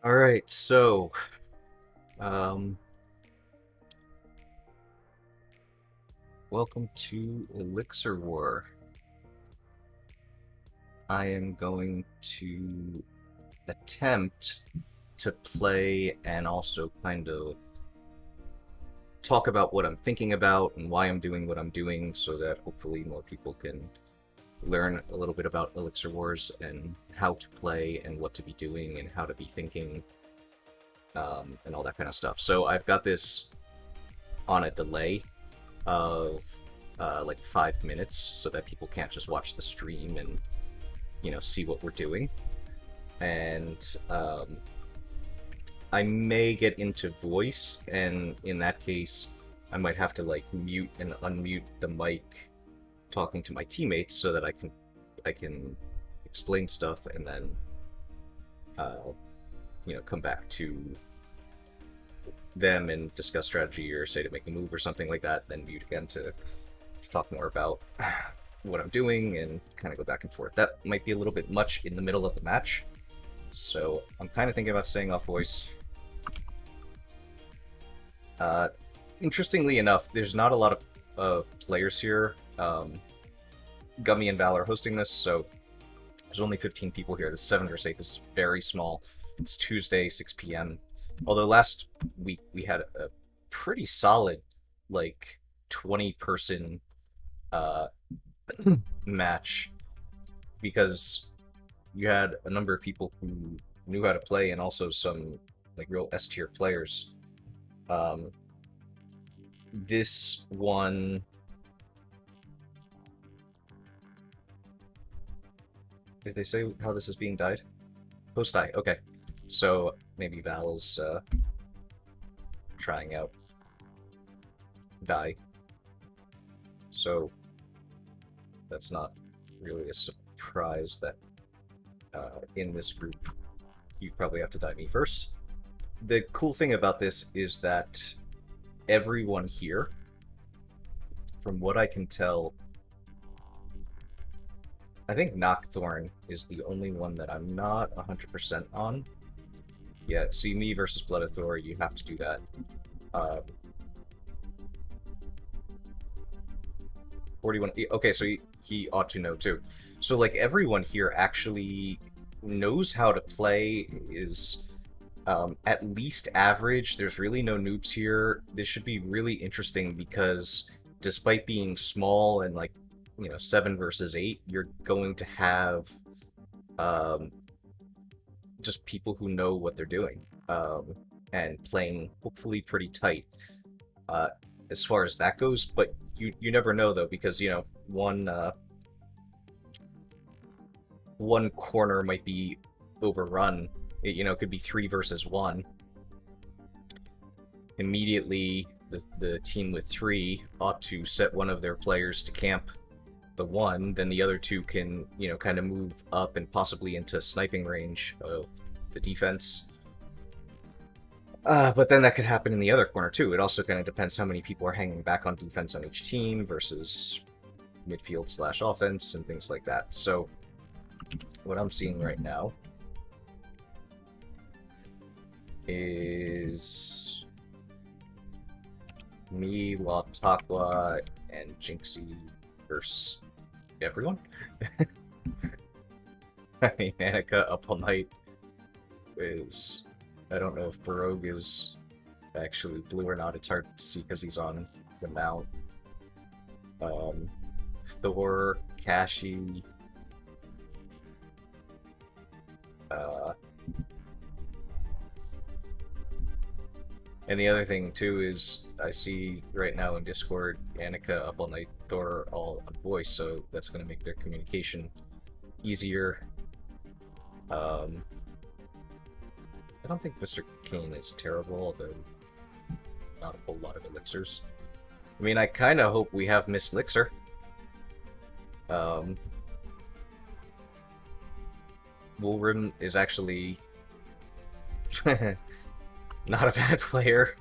All right, so um, welcome to Elixir War. I am going to attempt to play and also kind of talk about what I'm thinking about and why I'm doing what I'm doing so that hopefully more people can learn a little bit about Elixir Wars and how to play and what to be doing and how to be thinking and all that kind of stuff. So I've got this on a delay of like 5 minutes so that people can't just watch the stream and see what we're doing. And I may get into voice, and in that case, I might have to like mute and unmute the mic talking to my teammates so that I can explain stuff and then come back to them and discuss strategy or say to make a move or something like that, then mute again to talk more about what I'm doing and kind of go back and forth. That might be a little bit much in the middle of the match, so I'm kind of thinking about staying off voice. Interestingly enough, there's not a lot of players here. Gummy and Val are hosting this, so there's only 15 people here. This is 7 versus 8. This is very small. It's Tuesday, 6 p.m. Although last week we had a pretty solid, like, 20-person match because you had a number of people who knew how to play and also some like real S tier players. This one, did they say how this is being dyed? Post dye. Okay, so maybe Val is trying out dye. So that's not really a surprise that in this group you probably have to dye me first. The cool thing about this is that everyone here, from what I can tell, I think Knockthorn is the only one that I'm not 100% on. Yeah, see me versus Bloodthor, you have to do that. 41. Okay, so he ought to know too. So like everyone here actually knows how to play, is at least average. There's really no noobs here. This should be really interesting because despite being small and like 7 versus 8, you're going to have just people who know what they're doing and playing hopefully pretty tight as far as that goes. But you never know though, because one corner might be overrun. It could be 3 versus 1. Immediately, the team with 3 ought to set one of their players to camp the 1, then the other 2 can, kind of move up and possibly into sniping range of the defense. But then that could happen in the other corner too. It also kind of depends how many people are hanging back on defense on each team versus midfield/offense and things like that. So what I'm seeing right now is me, Latakwa, and Jinxie versus everyone. I mean, Annika up all night is... I don't know if Barogue is actually blue or not. It's hard to see because he's on the mount. Thor, Kashi, and the other thing too is I see right now in Discord Annika up all night, Thor all on voice, so that's going to make their communication easier. I don't think Mr. Kane is terrible, although not a whole lot of elixirs. I mean, I kind of hope we have Miss Elixir. Woolrim is actually not a bad player.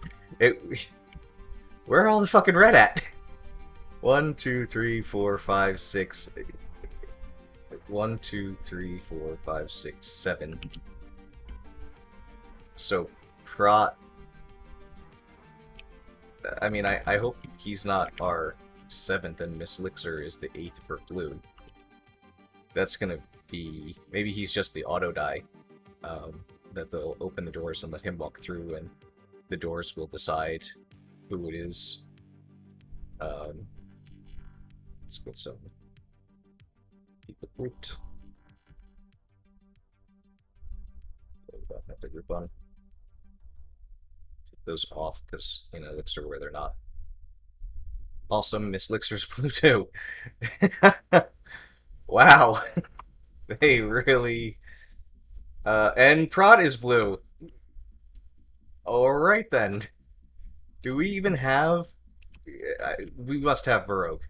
Where are all the fucking red at? 1, 2, 3, 4, 5, 6. 1, 2, 3, 4, 5, 6, 7. So, Prot. I mean, I hope he's not our 7th and Miss Elixir is the 8th for blue. That's gonna be... Maybe he's just the auto die. That they'll open the doors and let him walk through, and the doors will decide who it is. Let's get some people grouped. Have to group on. Take those off because, you know, Elixir where they're not. Awesome, Miss Elixir's blue too. Wow. They really... and Prod is blue. Alright then. Do we even have... we must have Baroque.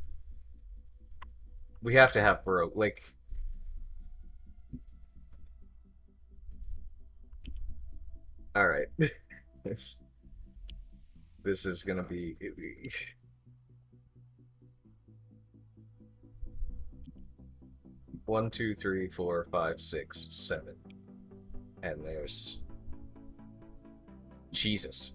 We have to have Baroque. Like... Alright. this is gonna be... 1, 2, 3, 4, 5, 6, 7. And there's... Jesus.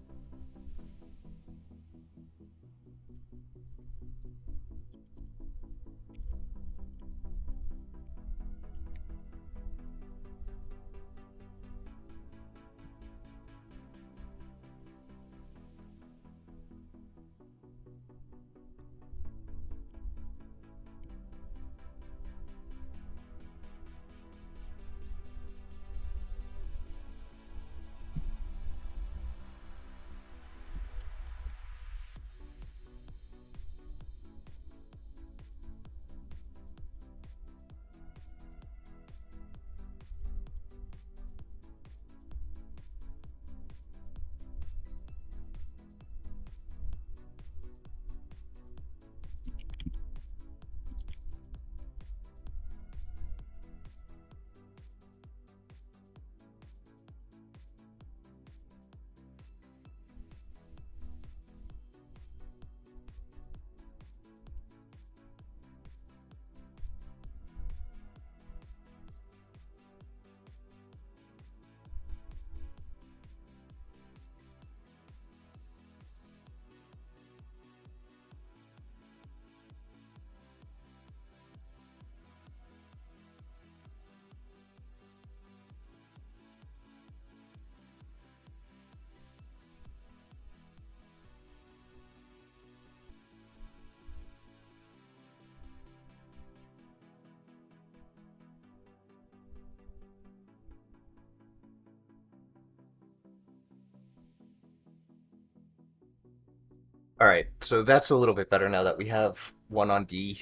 Alright, so that's a little bit better now that we have one on D.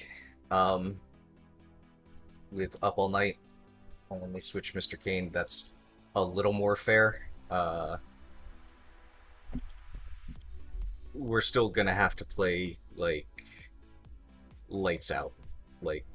With Up All Night, and then they switch Mr. Kane. That's a little more fair. We're still gonna have to play, like, lights out. Like,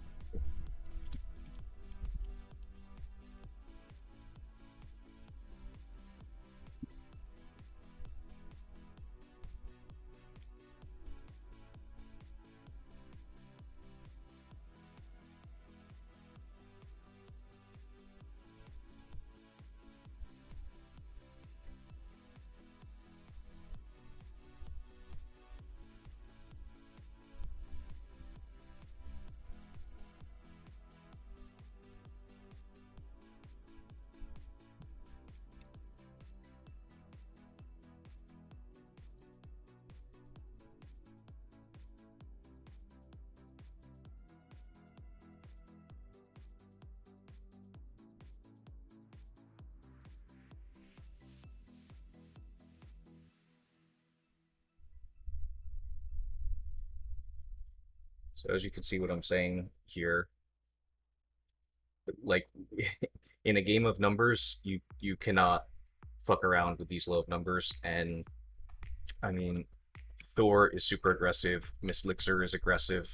so as you can see what I'm saying here, like, in a game of numbers, you cannot fuck around with these low of numbers, and, I mean, Thor is super aggressive, Miss Elixir is aggressive.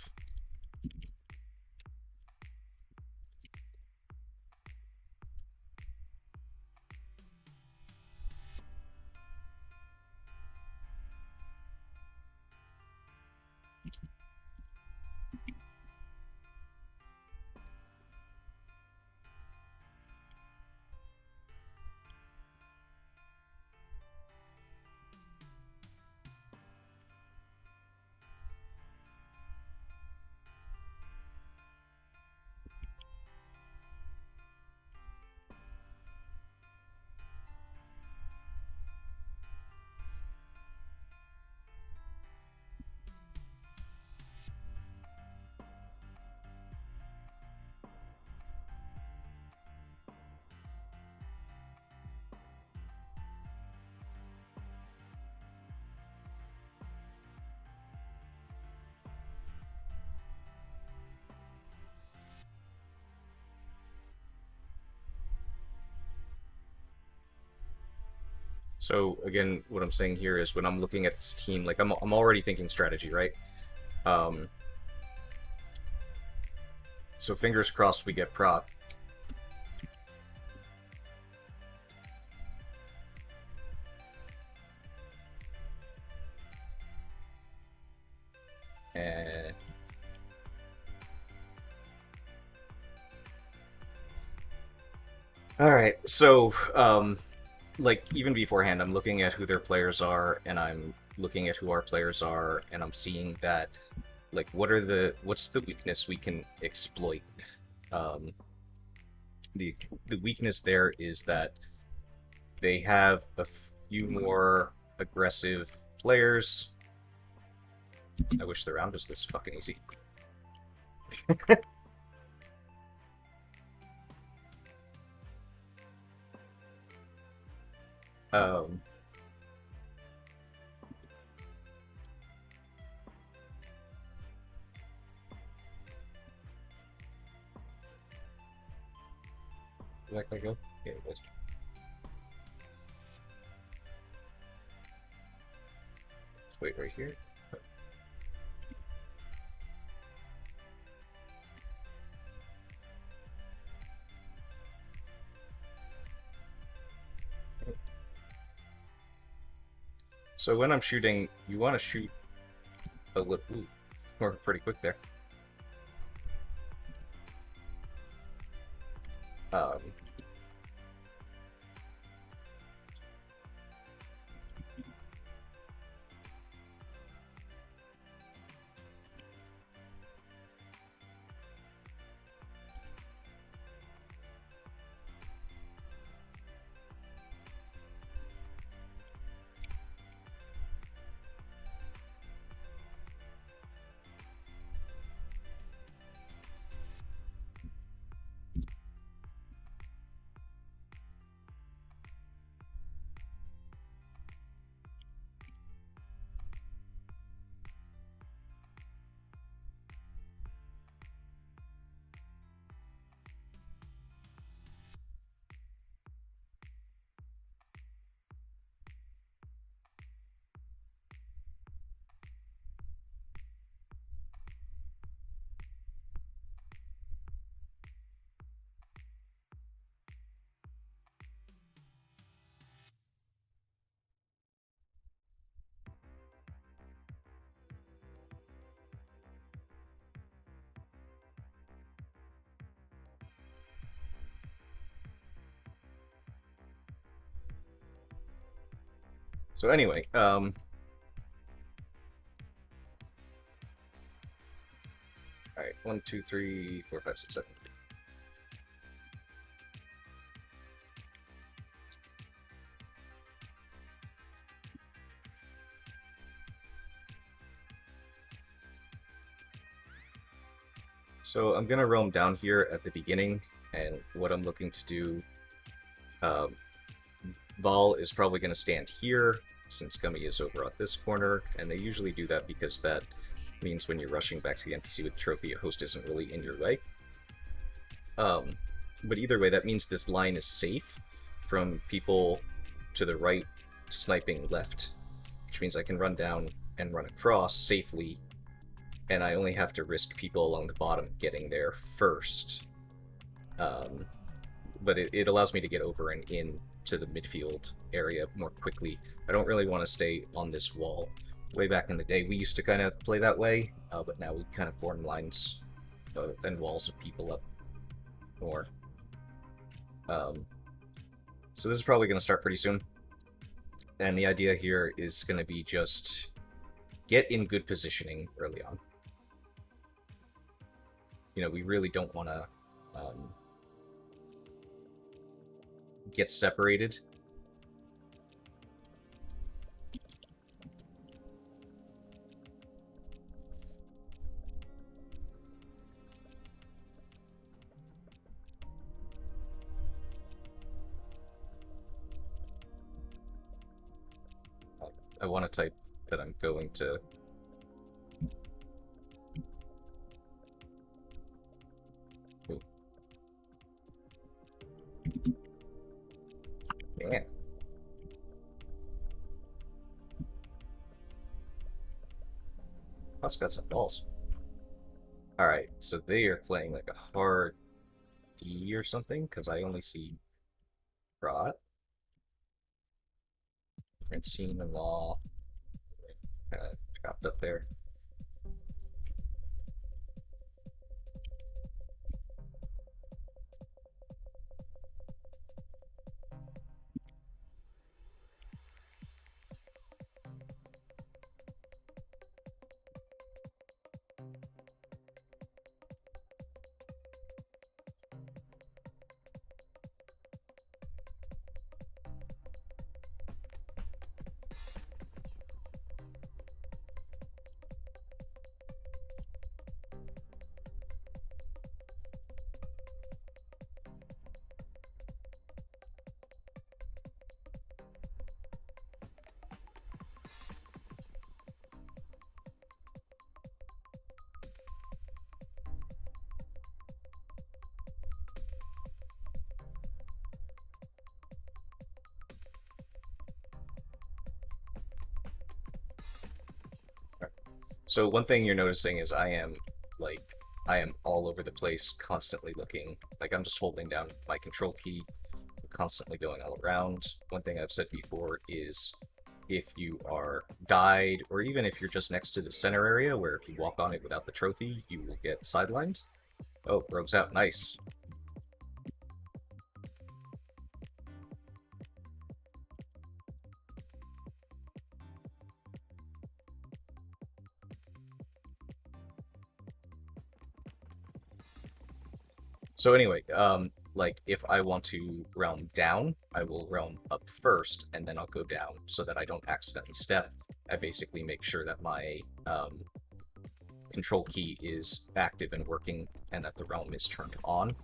So again, what I'm saying here is when I'm looking at this team, like I'm already thinking strategy, right? Um, so fingers crossed we get prot. And all right, so like even beforehand, I'm looking at who their players are, and I'm looking at who our players are, and I'm seeing that like what's the weakness we can exploit. Um, the weakness there is that they have a few more aggressive players. I wish the round was this fucking easy. Um, Did I go? Yeah, it was. Let's wait right here. So when I'm shooting, you want to shoot a little. Ooh, we're pretty quick there. Um, so anyway, all right, 1, 2, 3, 4, 5, 6, 7. So I'm gonna roam down here at the beginning, and what I'm looking to do, um, Vol is probably gonna stand here since Gummy is over at this corner, and they usually do that because that means when you're rushing back to the NPC with the trophy, a host isn't really in your way. But either way, that means this line is safe from people to the right sniping left, which means I can run down and run across safely, and I only have to risk people along the bottom getting there first. But it allows me to get over and in to the midfield area more quickly. I don't really want to stay on this wall. Way back in the day, we used to kind of play that way, but now we kind of form lines and walls of people up more. So this is probably going to start pretty soon. And the idea here is going to be just get in good positioning early on. You know, we really don't want to get separated. I want to type that I'm going to... Ooh. Yeah. Plus got some balls. Alright, so they are playing like a hard D or something, because I only see Rot, Francine, and Law kind of dropped up there. So one thing you're noticing is I am all over the place, constantly looking. Like I'm just holding down my control key, constantly going all around. One thing I've said before is if you are died, or even if you're just next to the center area where if you walk on it without the trophy, you will get sidelined. Oh, Rogue's out. Nice. So anyway, like if I want to realm down, I will realm up first, and then I'll go down so that I don't accidentally step. I basically make sure that my control key is active and working, and that the realm is turned on.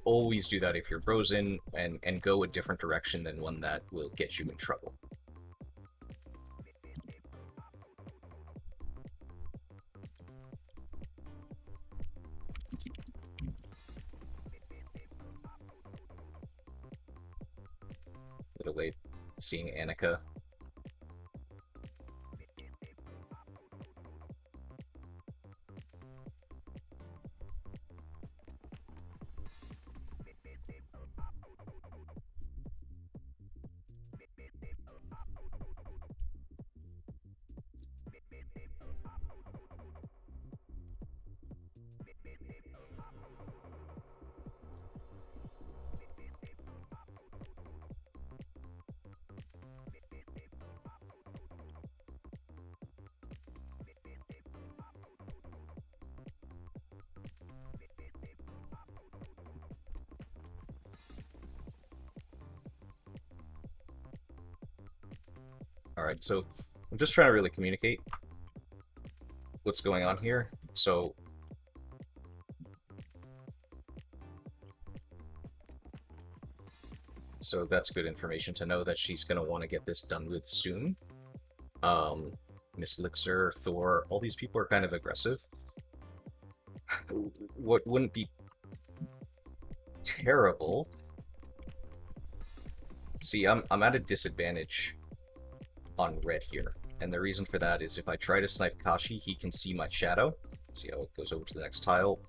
Always do that if you're frozen, and go a different direction than one that will get you in trouble. Little late seeing Annika. Alright, so I'm just trying to really communicate what's going on here. So that's good information to know that she's going to want to get this done with soon. Miss Elixir, Thor, all these people are kind of aggressive. What wouldn't be terrible... See, I'm at a disadvantage on red here. And the reason for that is if I try to snipe Kashi, he can see my shadow. See how it goes over to the next tile.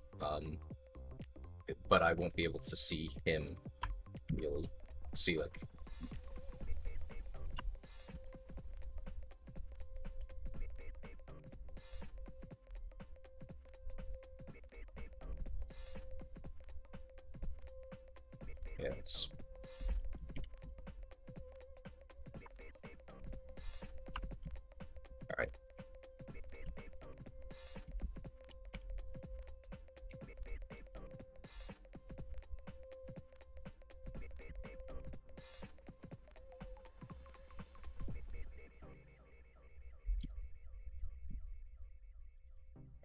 But I won't be able to see him, really. See, like... Yeah, it's... Alright.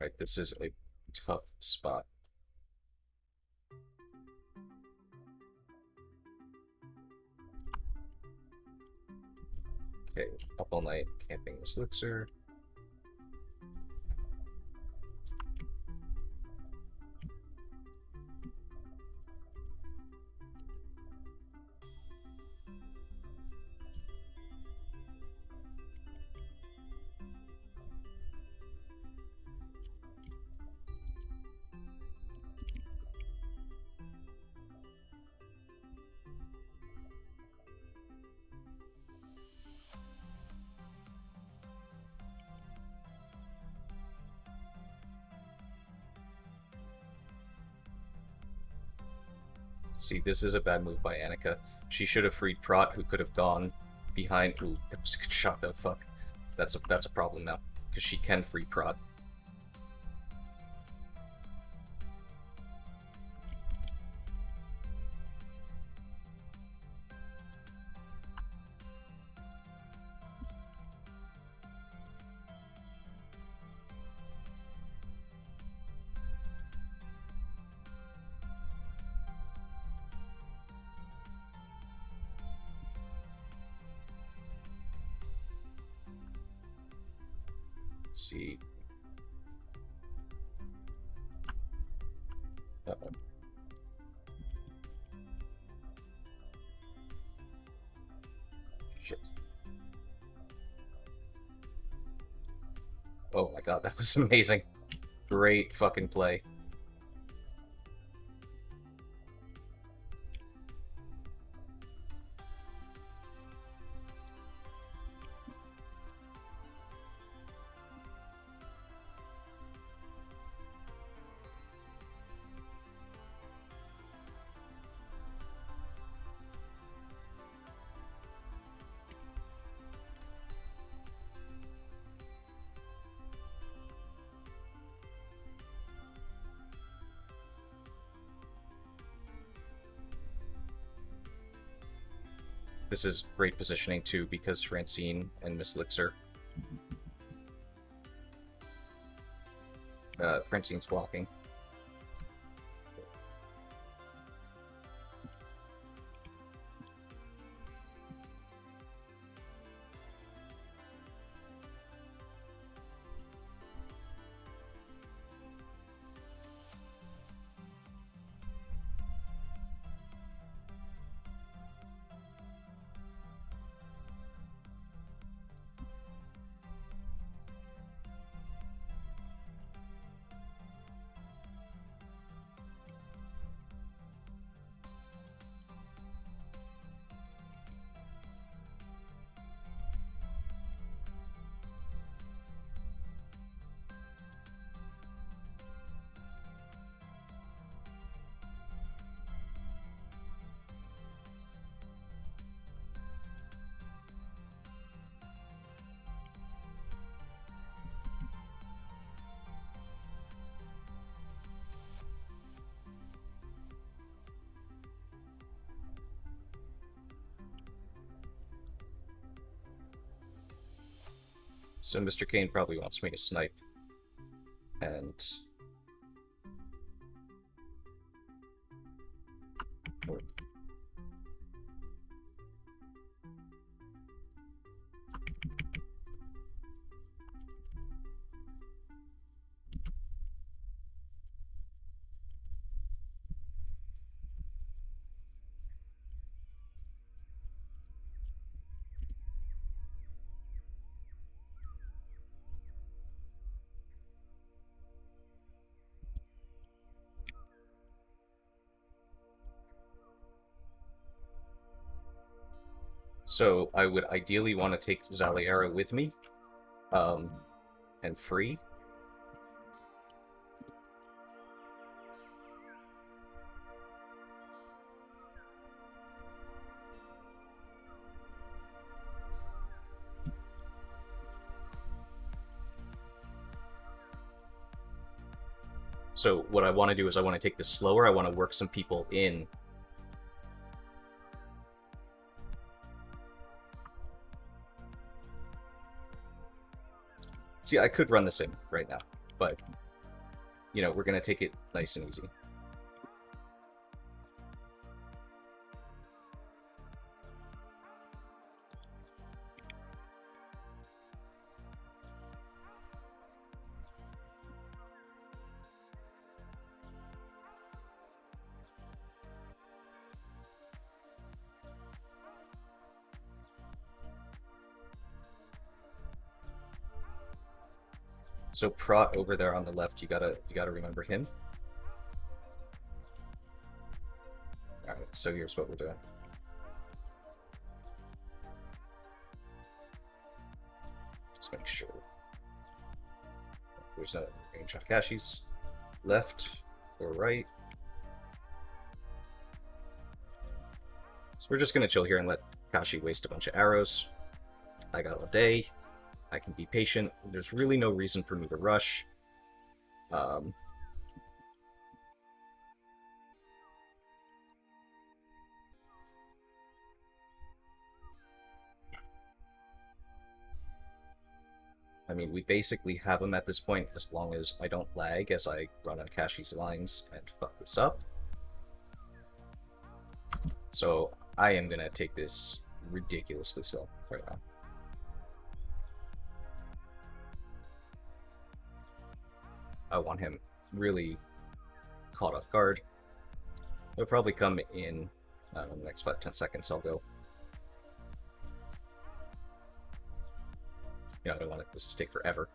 Alright, this is a tough spot. Okay, up all night, camping this Elixir. See, this is a bad move by Annika. She should have freed Prot, who could have gone behind. Ooh, that was a good shot though. Fuck. That's a problem now because she can free Prot. See. Uh-oh. Shit. Oh my god, that was amazing. Great fucking play. This is great positioning too because Francine and Miss Elixir. Francine's blocking. So Mr. Kane probably wants me to snipe. And... So I would ideally want to take Zaliera with me, and free. So what I want to do is I want to take this slower. I want to work some people in. See, I could run this in right now, but, you know, we're going to take it nice and easy. So Prot over there on the left, you gotta remember him. Alright, so here's what we're doing. Just make sure there's no green Shakashis left or right. we're just gonna chill here and let Kashi waste a bunch of arrows. I got all day. I can be patient. There's really no reason for me to rush. I mean, we basically have him at this point as long as I don't lag as I run on Kashi's lines and fuck this up. So I am gonna take this ridiculously slow right now. I want him really caught off guard. He'll probably come in the next 5-10 seconds. I'll go. I don't want this to take forever.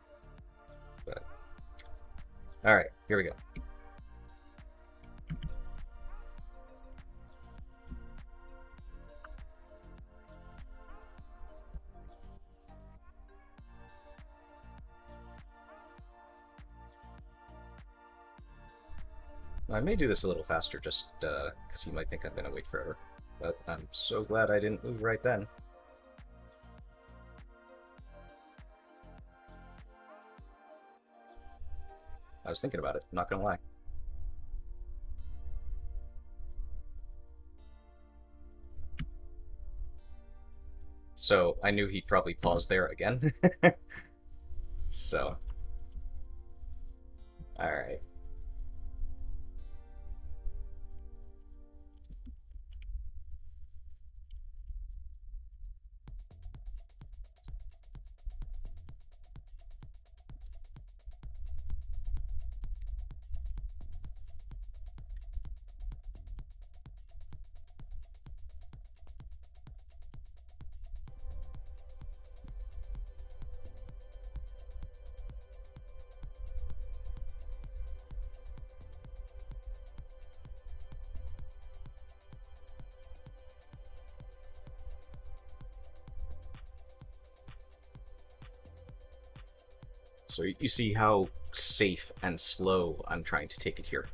But all right, here we go. I may do this a little faster just because he might think I'm going to wait forever. But I'm so glad I didn't move right then. I was thinking about it, I'm not going to lie. So I knew he'd probably pause there again. So. Alright. So you see how safe and slow I'm trying to take it here.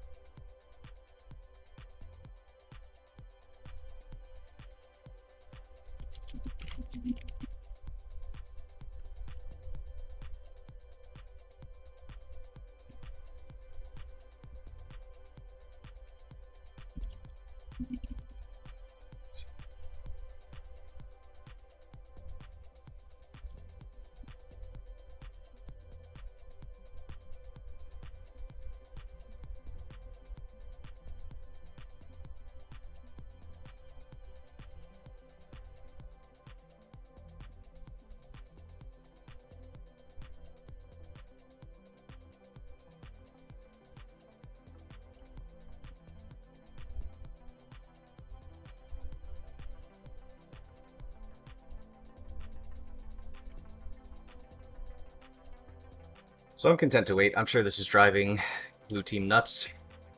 So I'm content to wait. I'm sure this is driving blue team nuts.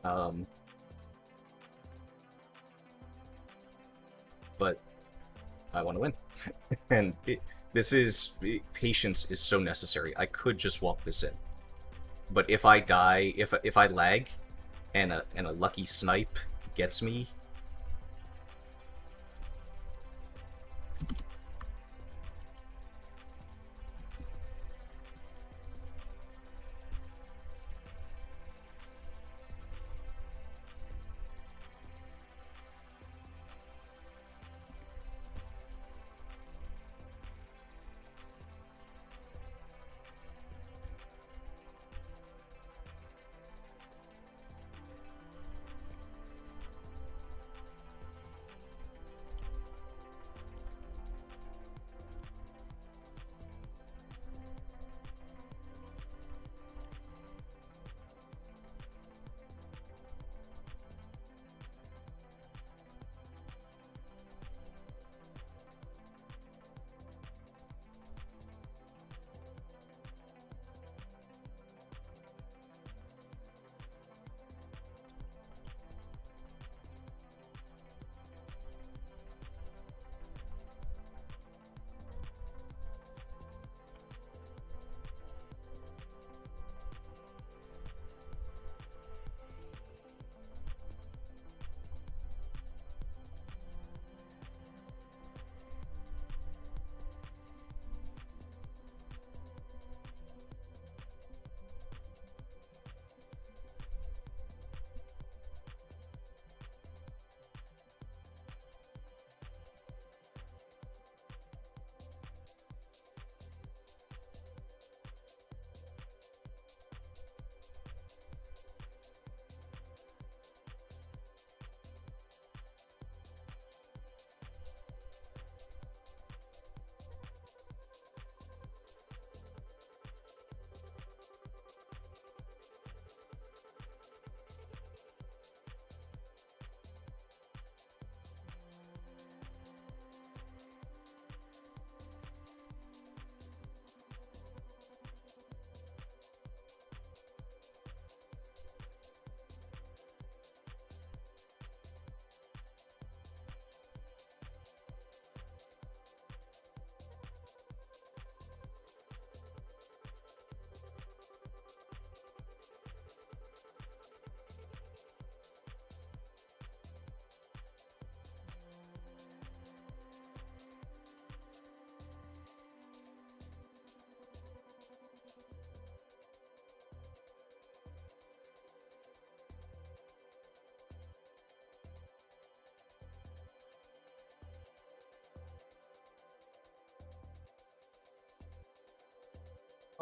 But I want to win. And patience is so necessary. I could just walk this in. But if I die, if I lag and a lucky snipe gets me,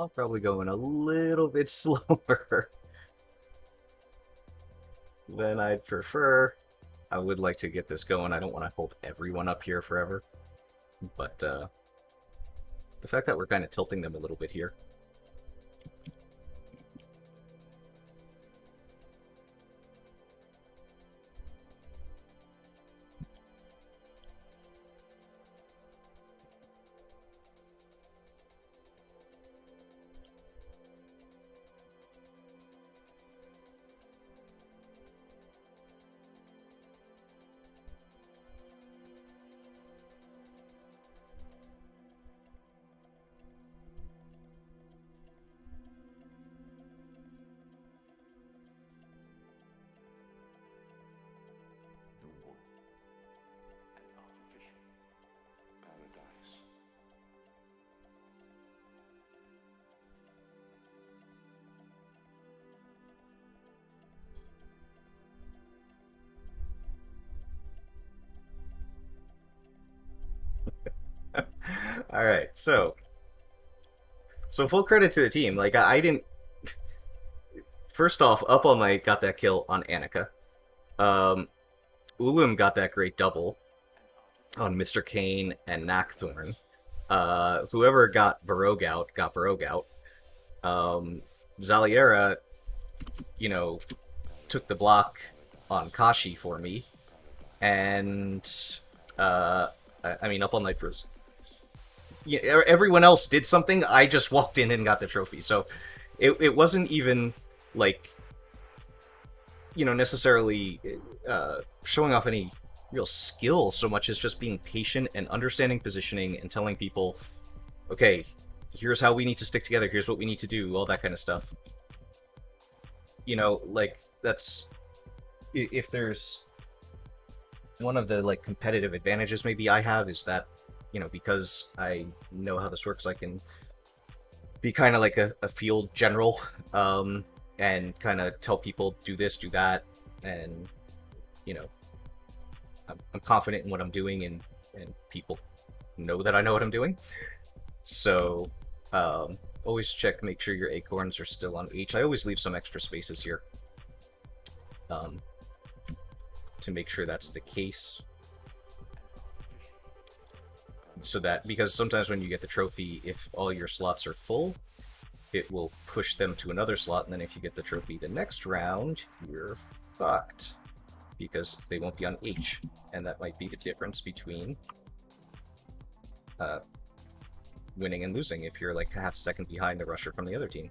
I'll probably go in a little bit slower than I'd prefer. I would like to get this going. I don't want to hold everyone up here forever. But the fact that we're kind of tilting them a little bit here. All right, so full credit to the team. Like I didn't. First off, Up All Night got that kill on Annika. Um, Ulum got that great double on Mr. Kane and Nackthorn. Whoever got Barogue out got Barogue out. Zaliera, you know, took the block on Kashi for me, and I mean, Up All Night for. Yeah, everyone else did something. I just walked in and got the trophy. So it wasn't even like, you know, necessarily showing off any real skill so much as just being patient and understanding positioning and telling people, okay, here's how we need to stick together. Here's what we need to do. All that kind of stuff. You know, like that's if there's one of the like competitive advantages maybe I have is that, you know, because I know how this works, I can be kind of like a field general, and kind of tell people do this, do that, and you know, I'm confident in what I'm doing, and people know that I know what I'm doing. So always check, make sure your acorns are still on H. I always leave some extra spaces here, to make sure that's the case. So that, because sometimes when you get the trophy, if all your slots are full, it will push them to another slot, and then if you get the trophy the next round, you're fucked. Because they won't be on H, and that might be the difference between winning and losing if you're like half a second behind the rusher from the other team.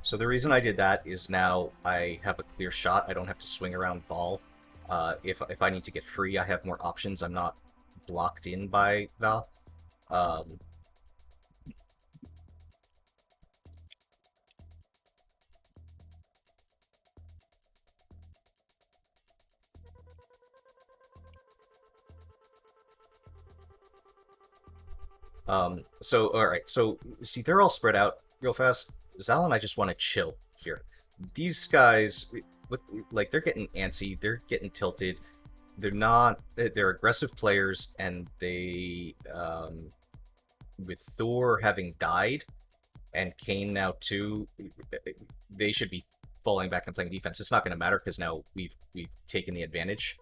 So the reason I did that is now I have a clear shot. I don't have to swing around Val. If I need to get free, I have more options. I'm not blocked in by Val. So, alright, so, see, they're all spread out real fast. Zal and I just want to chill here. These guys, like, they're getting antsy, they're getting tilted. They're aggressive players, and they, with Thor having died, and Kane now too, they should be falling back and playing defense. It's not going to matter, because now we've taken the advantage.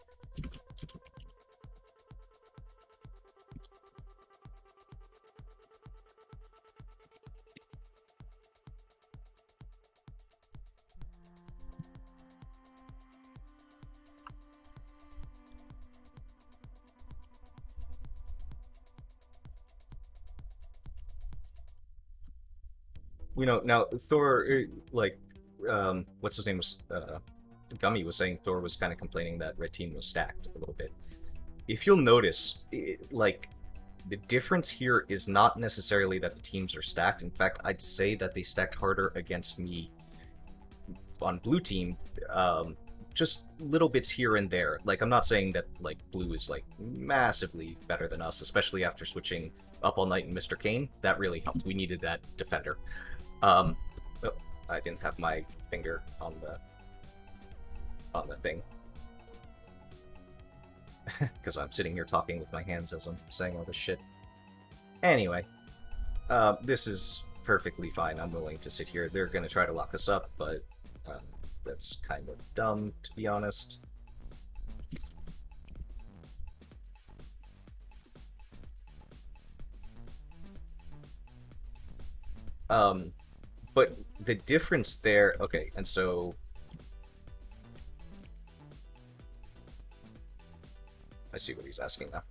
You know, now Thor, like, what's his name was, Gummy was saying Thor was kind of complaining that Red Team was stacked a little bit. If you'll notice, like, the difference here is not necessarily that the teams are stacked. In fact, I'd say that they stacked harder against me on Blue Team, just little bits here and there. Like, I'm not saying that, like, Blue is, like, massively better than us, especially after switching Up All Night and Mr. Kane. That really helped. We needed that defender. I didn't have my finger on the thing. Because I'm sitting here talking with my hands as I'm saying all this shit. Anyway, this is perfectly fine. I'm willing to sit here. They're gonna try to lock us up, but that's kind of dumb, to be honest. But the difference there, okay, and so I see what he's asking now.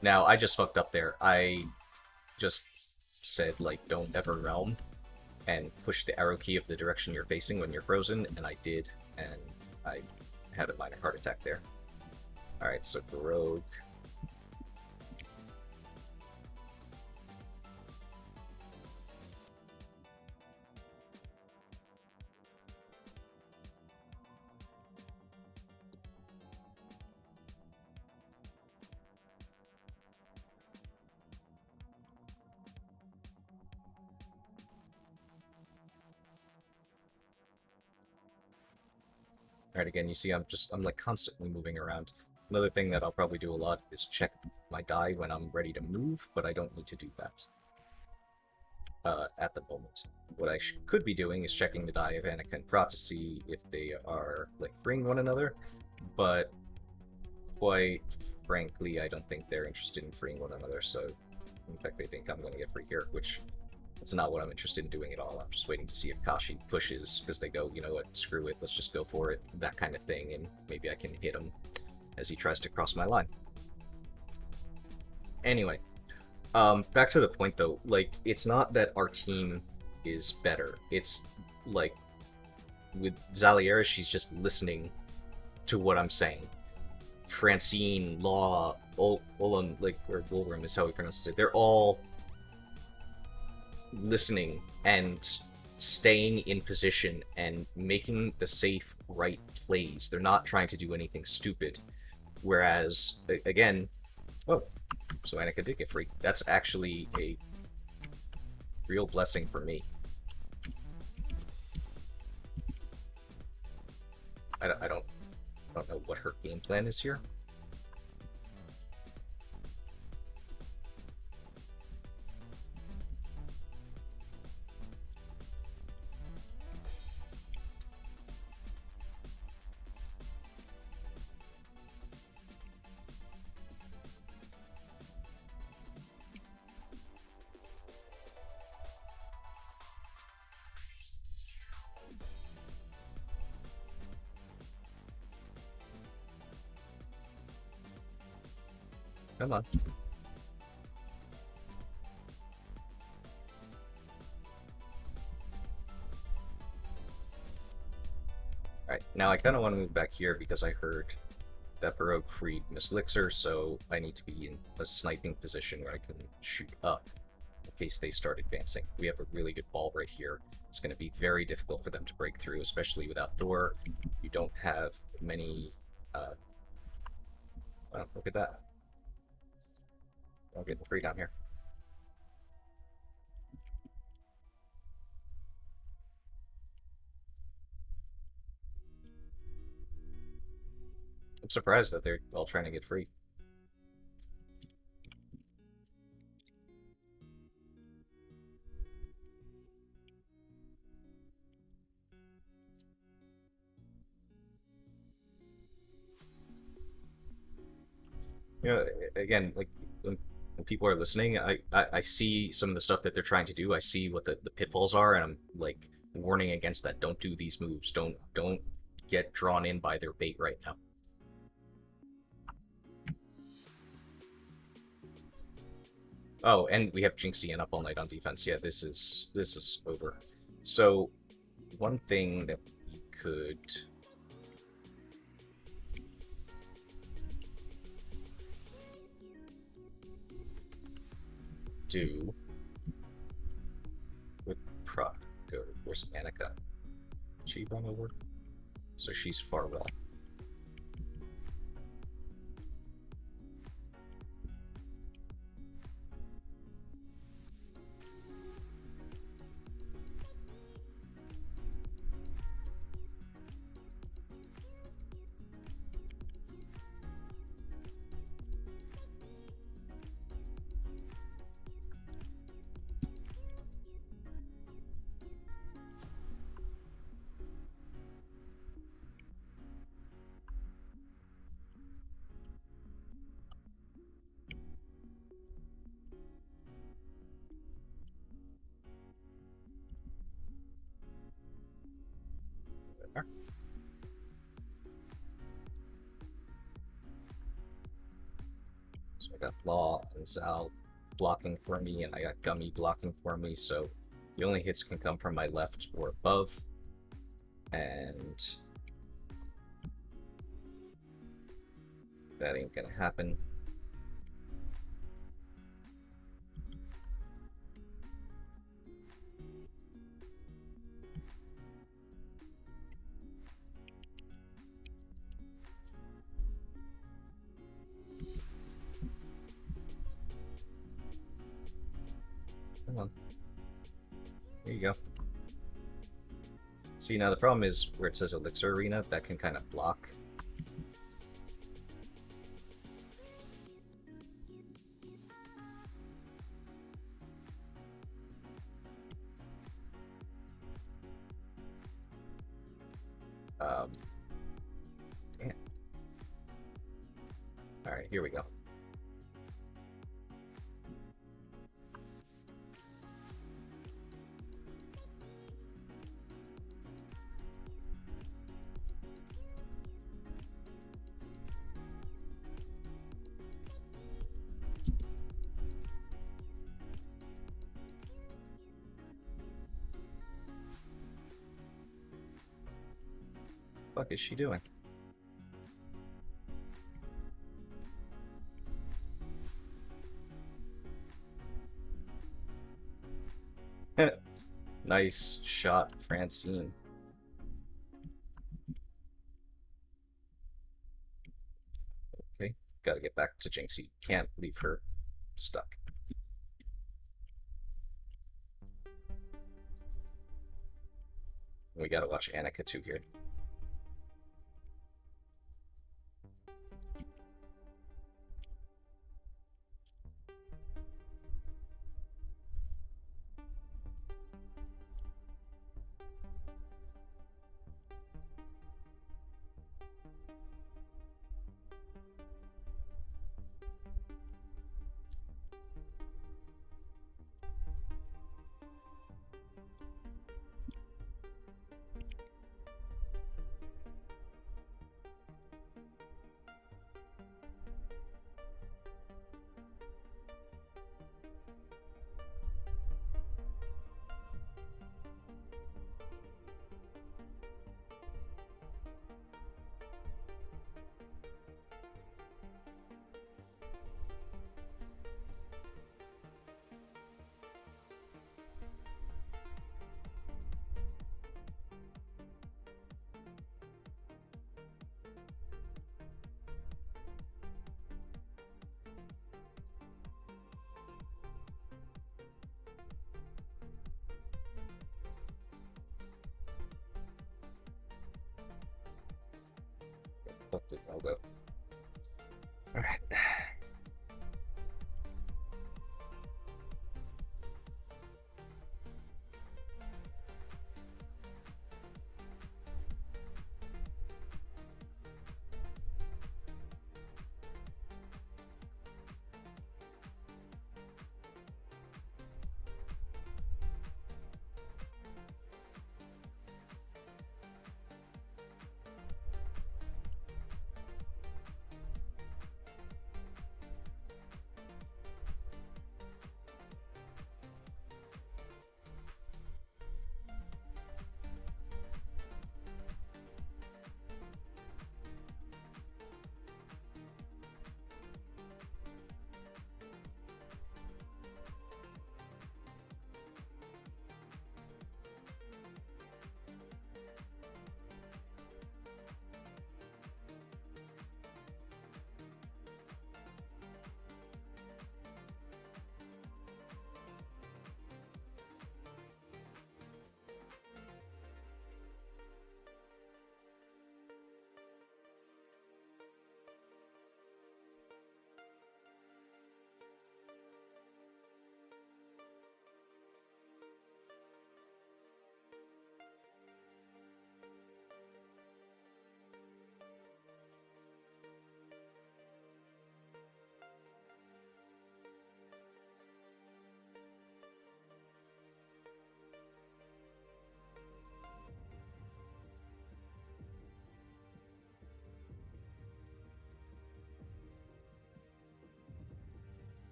Now, I just fucked up there. I just said, like, don't ever realm, and push the arrow key of the direction you're facing when you're frozen, and I did, and I had a minor heart attack there. Alright, so Rogue. Alright, again, you see I'm like constantly moving around. Another thing that I'll probably do a lot is check my die when I'm ready to move, but I don't need to do that at the moment. What I could be doing is checking the die of Annika and Prot to see if they are, like, freeing one another, but quite frankly, I don't think they're interested in freeing one another, so in fact they think I'm going to get free here, which it's not what I'm interested in doing at all. I'm just waiting to see if Kashi pushes, because they go, you know what, screw it, let's just go for it, that kind of thing, and maybe I can hit him as he tries to cross my line. Anyway, back to the point though, like, it's not that our team is better. It's, like, with Zaliera, she's just listening to what I'm saying. Francine, Law, Olam, like, or Wolverine is how he pronounces it, they're all listening and staying in position and making the safe, right plays. They're not trying to do anything stupid. Whereas, again, oh, so Annika did get free. That's actually a real blessing for me. I don't know what her game plan is here. Come on. Alright, now I kind of want to move back here because I heard that Baroque freed Miss Elixir, so I need to be in a sniping position where I can shoot up in case they start advancing. We have a really good ball right here. It's going to be very difficult for them to break through, especially without Thor. You don't have many... well, look at that. I'm getting free down here. I'm surprised that they're all trying to get free. You know, again, like, when people are listening, I see some of the stuff that they're trying to do. I see what the pitfalls are, and I'm, like, warning against that. Don't do these moves. Don't get drawn in by their bait right now. Oh, and we have Jinxie and up all night on defense. Yeah, this is over. So, one thing that we could do Where's Annika? She run over? So she's far well. There. So I got Law and Zal blocking for me, and I got Gummy blocking for me, so the only hits can come from my left or above. And that ain't gonna happen. Come on. There you go. See, now the problem is where it says Elixir Arena, that can kind of block. Damn. Alright, here we go. What the fuck is she doing? Nice shot, Francine. Okay, gotta get back to Jinxie. Can't leave her stuck. We gotta watch Annika too here. Fuck it, I'll go. Alright.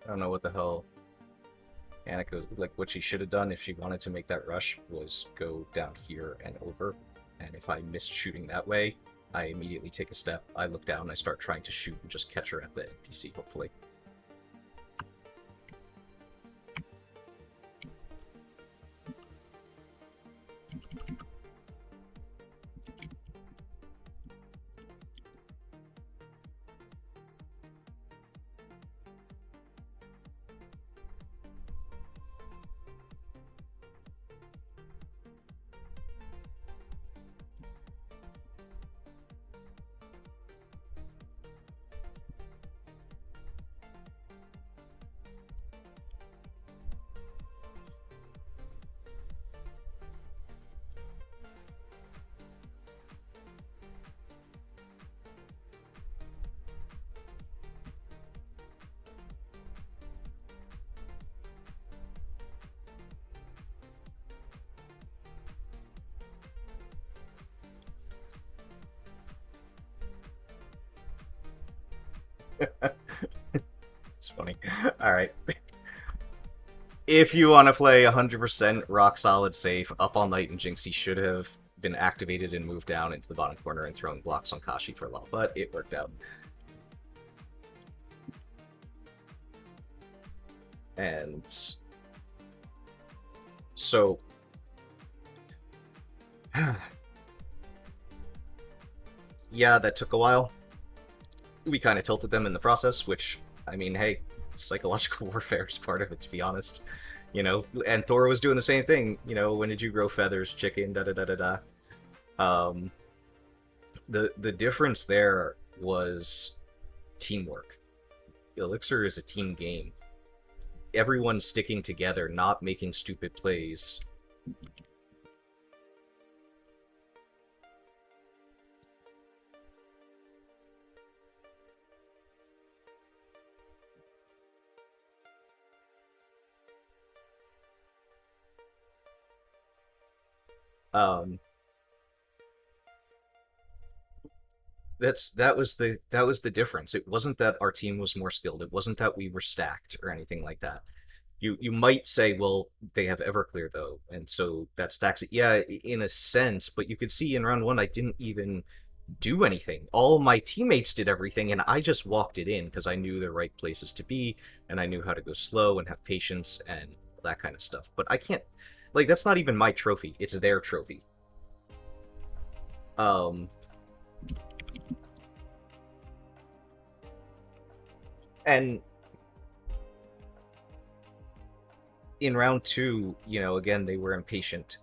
I don't know what the hell Annika, like, what she should have done if she wanted to make that rush was go down here and over. And if I missed shooting that way, I immediately take a step, I look down, I start trying to shoot and just catch her at the NPC, hopefully. It's funny. Alright. If you want to play 100% rock solid safe, Up All Night and Jinxie should have been activated and moved down into the bottom corner and thrown blocks on Kashi for a while, but it worked out. And so yeah, that took a while. We kind of tilted them in the process, which, I mean, hey, psychological warfare is part of it, to be honest. You know, and Thor was doing the same thing. You know, when did you grow feathers, chicken, da da da da da. Um, the difference there was teamwork. Elixir is a team game. Everyone's sticking together, not making stupid plays. Um, that was the difference. It wasn't that our team was more skilled. It wasn't that we were stacked or anything like that. You might say, well, they have Everclear though, and so that stacks it. Yeah, in a sense, but you could see in round one I didn't even do anything. All my teammates did everything, and I just walked it in because I knew the right places to be, and I knew how to go slow and have patience and that kind of stuff. But I can't, like, that's not even my trophy. It's their trophy. Um, and in round two, you know, again, they were impatient.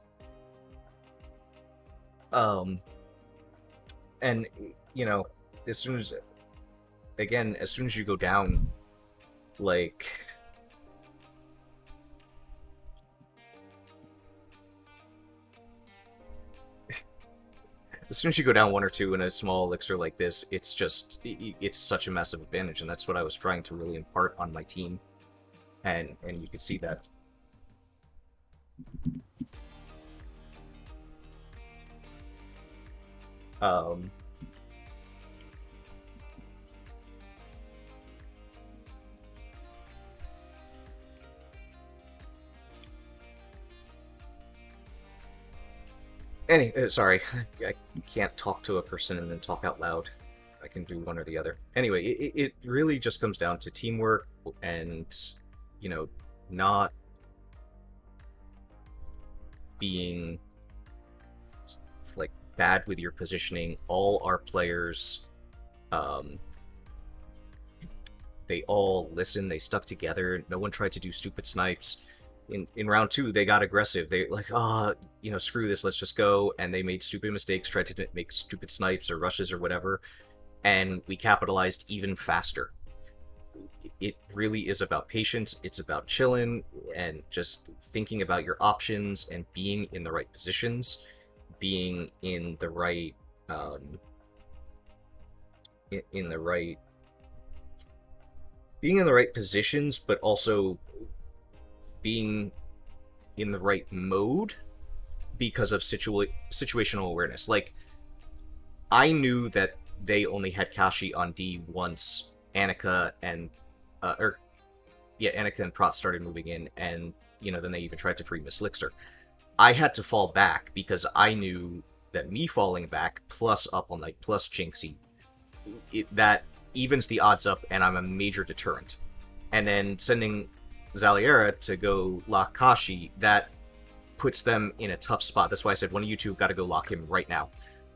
Um, and, you know, as soon as, again, as soon as you go down, like, as soon as you go down one or two in a small elixir like this, it's just, it's such a massive advantage, and that's what I was trying to really impart on my team, and you could see that. Um, sorry, I can't talk to a person and then talk out loud. I can do one or the other. Anyway, it really just comes down to teamwork and, you know, not being like bad with your positioning. All our players, um, they all listened. They stuck together. No one tried to do stupid snipes. In round two, they got aggressive. They like, you know, screw this, let's just go. And they made stupid mistakes, tried to make stupid snipes or rushes or whatever, and we capitalized even faster. It really is about patience. It's about chilling and just thinking about your options and being in the right positions, being in the right, in the right, being in the right positions, but also being in the right mode because of situational awareness. Like, I knew that they only had Kashi on D once, Annika and, or yeah, Annika and Prot started moving in, and then they even tried to free Miss Elixir. I had to fall back because I knew that me falling back plus up all night plus Jinxie, that evens the odds up, and I'm a major deterrent. And then sending Zaliera to go lock Kashi, that puts them in a tough spot. That's why I said one of you two got to go lock him right now,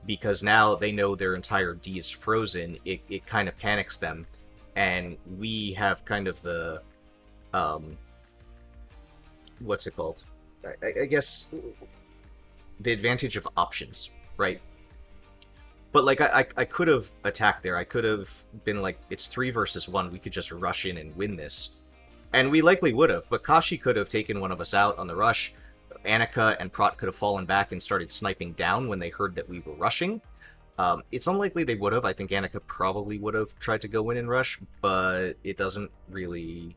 because now they know their entire D is frozen. It kind of panics them, and we have kind of the what's it called? I guess the advantage of options, right? But like I could have attacked there. I could have been like, it's 3 versus 1. We could just rush in and win this, and we likely would have. But Kashi could have taken one of us out on the rush. Annika and Prot could have fallen back and started sniping down when they heard that we were rushing. It's unlikely they would have. I think Annika probably would have tried to go in and rush, but it doesn't really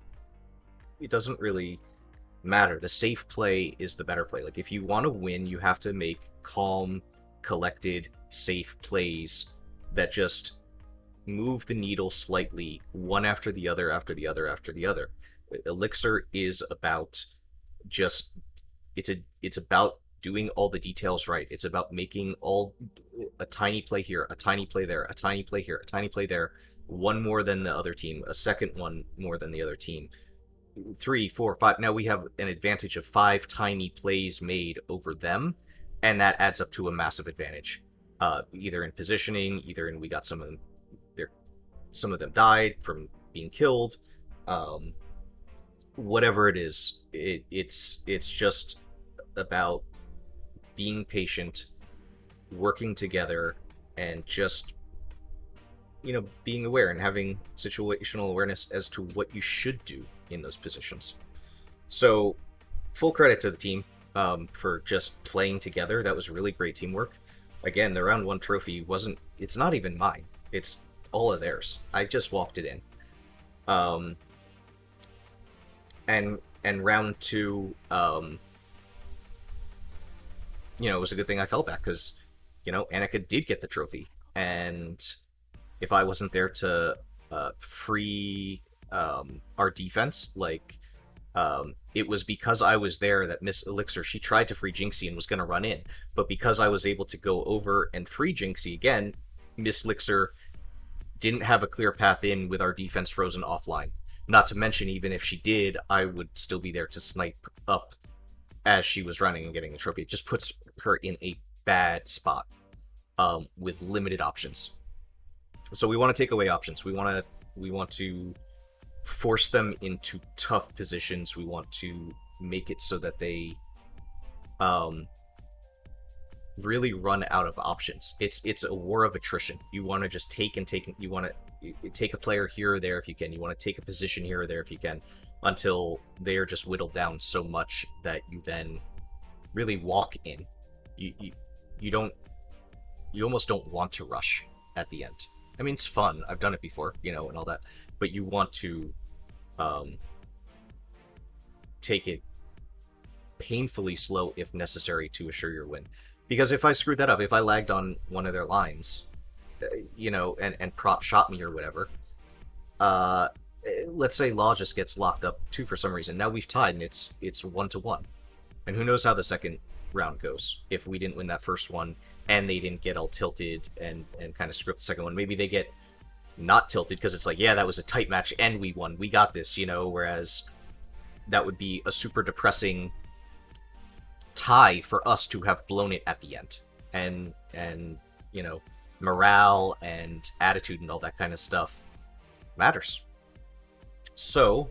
matter. The safe play is the better play. Like, if you want to win, you have to make calm, collected, safe plays that just move the needle slightly, one after the other, after the other, after the other. Elixir is about just it's about doing all the details right. It's about making a tiny play here, a tiny play there, a tiny play here, a tiny play there, one more than the other team, a second one more than the other team. 3, 4, 5. Now we have an advantage of 5 tiny plays made over them, and that adds up to a massive advantage. Either in positioning, either in we got some of them died from being killed. Whatever it is, it's just about being patient, working together, and just being aware and having situational awareness as to what you should do in those positions. So full credit to the team for just playing together. That was really great teamwork. Again, the round 1 trophy it's not even mine, it's all of theirs. I just walked it in. And round 2, it was a good thing I fell back, because Annika did get the trophy, and if I wasn't there to free our defense, it was because I was there that Miss Elixir, she tried to free Jinxie and was going to run in, but because I was able to go over and free Jinxie again, Miss Elixir didn't have a clear path in with our defense frozen offline. Not to mention, even if she did, I would still be there to snipe up as she was running and getting the trophy. It just puts her in a bad spot with limited options. So we want to take away options. We want to force them into tough positions. We want to make it so that they really run out of options. It's a war of attrition. You want to just take and take. You want to take a player here or there if you can. You want to take a position here or there if you can, until they are just whittled down so much that you then really walk in. You almost don't want to rush at the end. I mean, it's fun. I've done it before, and all that. But you want to take it painfully slow if necessary to assure your win. Because if I screwed that up, if I lagged on one of their lines, and Prot shot me or whatever, let's say Law just gets locked up too for some reason. Now we've tied, and it's 1-1. And who knows how the second round goes if we didn't win that first one and they didn't get all tilted and kind of script the second one. Maybe they get not tilted because it's like, yeah, that was a tight match and we won. We got this, whereas that would be a super depressing tie for us to have blown it at the end. And morale and attitude and all that kind of stuff matters. So,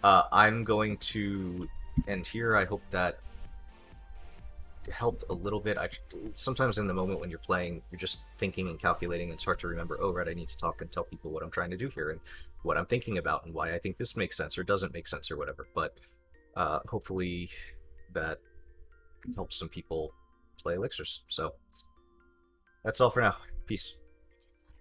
I'm going to end here. I hope that helped a little bit. Sometimes in the moment when you're playing, you're just thinking and calculating, and it's hard to remember, oh, right, I need to talk and tell people what I'm trying to do here and what I'm thinking about and why I think this makes sense or doesn't make sense or whatever. But hopefully that helps some people play Elixirs. So that's all for now. Peace.